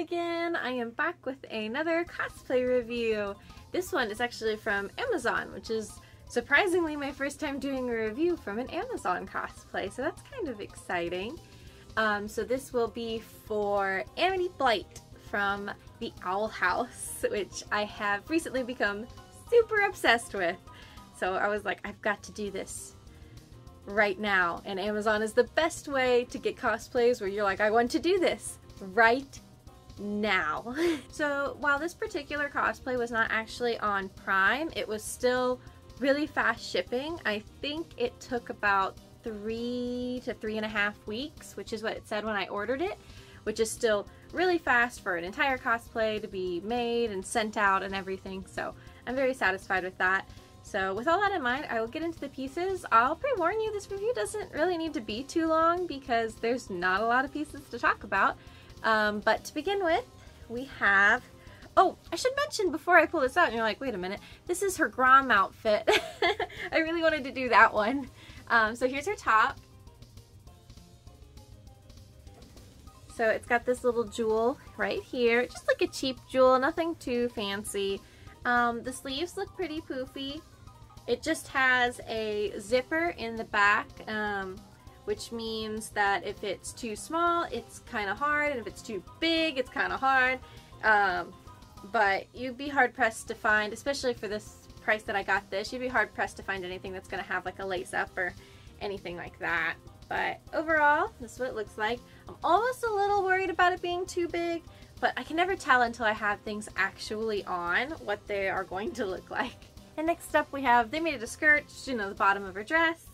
again. I am back with another cosplay review. This one is actually from Amazon, which is surprisingly my first time doing a review from an Amazon cosplay, so that's kind of exciting. So this will be for Amity from the Owl House, which I have recently become super obsessed with. So I was like, I've got to do this right now, and Amazon is the best way to get cosplays where you're like, I want to do this right now. So while this particular cosplay was not actually on Prime, it was still really fast shipping. I think it took about 3 to 3.5 weeks, which is what it said when I ordered it, which is still really fast for an entire cosplay to be made and sent out and everything, so I'm very satisfied with that. So with all that in mind, I will get into the pieces. I'll pre-warn you, this review doesn't really need to be too long because there's not a lot of pieces to talk about. But to begin with, we have... Oh, I should mention before I pull this out, and you're like, wait a minute, this is her Grom outfit. I really wanted to do that one. So here's her top. So it's got this little jewel right here, just like a cheap jewel, nothing too fancy. The sleeves look pretty poofy. It just has a zipper in the back, which means that if it's too small, it's kind of hard, and if it's too big, it's kind of hard. But you'd be hard-pressed to find, especially for this price that I got this, you'd be hard-pressed to find anything that's going to have like a lace-up or anything like that. But overall, this is what it looks like. I'm almost a little worried about it being too big, but I can never tell until I have things actually on what they are going to look like. And next up we have, they made it a skirt, you know, the bottom of her dress.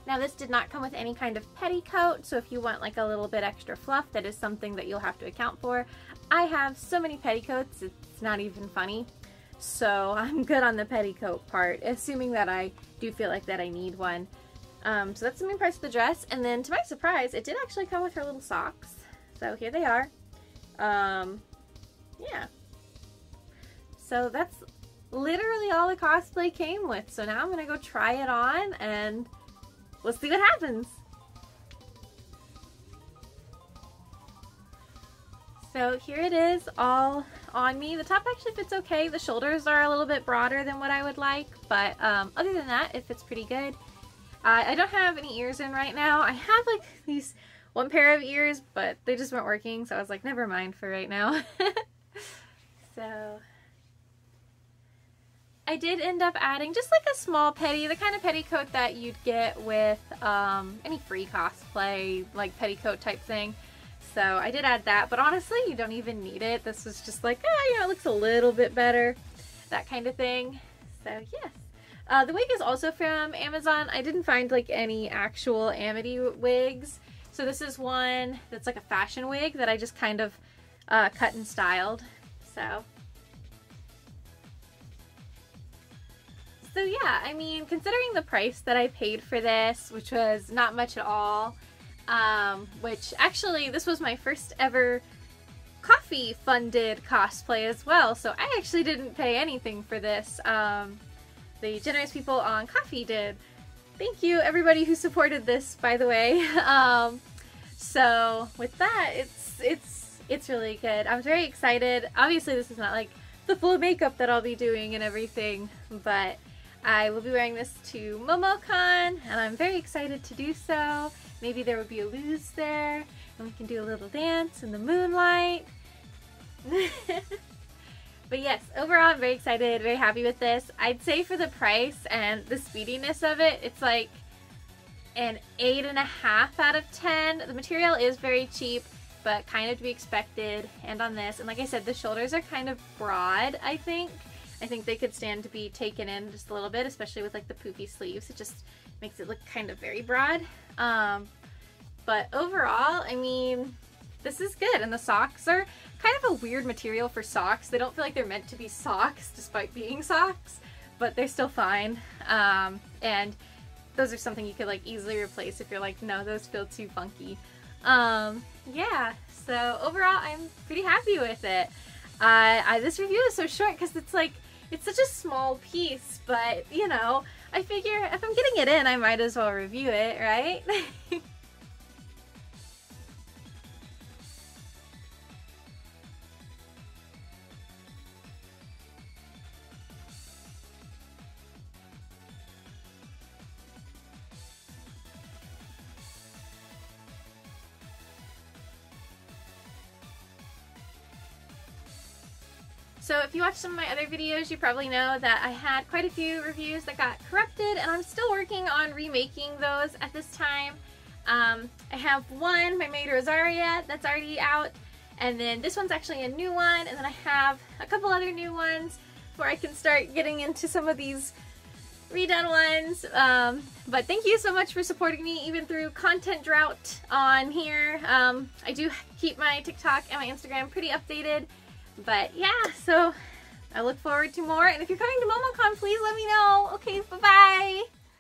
Now this did not come with any kind of petticoat, so if you want like a little bit extra fluff, that is something that you'll have to account for. I have so many petticoats, it's not even funny. So I'm good on the petticoat part, assuming that I do feel like that I need one. So that's the main parts of the dress, and then to my surprise, it did actually come with her little socks. So here they are. Yeah. So that's literally all the cosplay came with. So now I'm gonna go try it on and we'll see what happens. So here it is all on me. The top actually fits okay. The shoulders are a little bit broader than what I would like, but other than that, it fits pretty good. I don't have any ears in right now. I have like these one pair of ears, but they just weren't working, so I was like, never mind for right now. So I did end up adding just like a small petty, the kind of petticoat that you'd get with any free cosplay, like petticoat type thing. So I did add that, but honestly, you don't even need it. This was just like, you know, it looks a little bit better, that kind of thing. So yes. The wig is also from Amazon. I didn't find like any actual Amity wigs. So this is one that's like a fashion wig that I just kind of cut and styled. So yeah, I mean, considering the price that I paid for this, which was not much at all, which actually this was my first ever coffee funded cosplay as well, so I actually didn't pay anything for this. The generous people on Coffee did. Thank you everybody who supported this, by the way. So with that, it's really good. I'm very excited. Obviously this is not like the full makeup that I'll be doing and everything, but I will be wearing this to MomoCon, and I'm very excited to do so. Maybe there will be a Luz there, and we can do a little dance in the moonlight. But yes, overall I'm very excited, very happy with this. I'd say for the price and the speediness of it, it's like an 8.5 out of 10. The material is very cheap, but kind of to be expected. And on this, and like I said, the shoulders are kind of broad, I think. I think they could stand to be taken in just a little bit, especially with like the poofy sleeves. It just makes it look kind of very broad. But overall, I mean, this is good. And the socks are kind of a weird material for socks. They don't feel like they're meant to be socks despite being socks, but they're still fine. And those are something you could like easily replace if you're like, no, those feel too funky. Yeah, so overall I'm pretty happy with it. This review is so short because it's like, it's such a small piece, but you know, I figure if I'm getting it in, I might as well review it, right? So if you watch some of my other videos, you probably know that I had quite a few reviews that got corrupted, and I'm still working on remaking those at this time. I have one, my maid Rosaria, that's already out, and then this one's actually a new one, and then I have a couple other new ones where I can start getting into some of these redone ones. But thank you so much for supporting me even through content drought on here. I do keep my TikTok and my Instagram pretty updated. But yeah, so I look forward to more. And if you're coming to MomoCon, please let me know. Okay, bye-bye.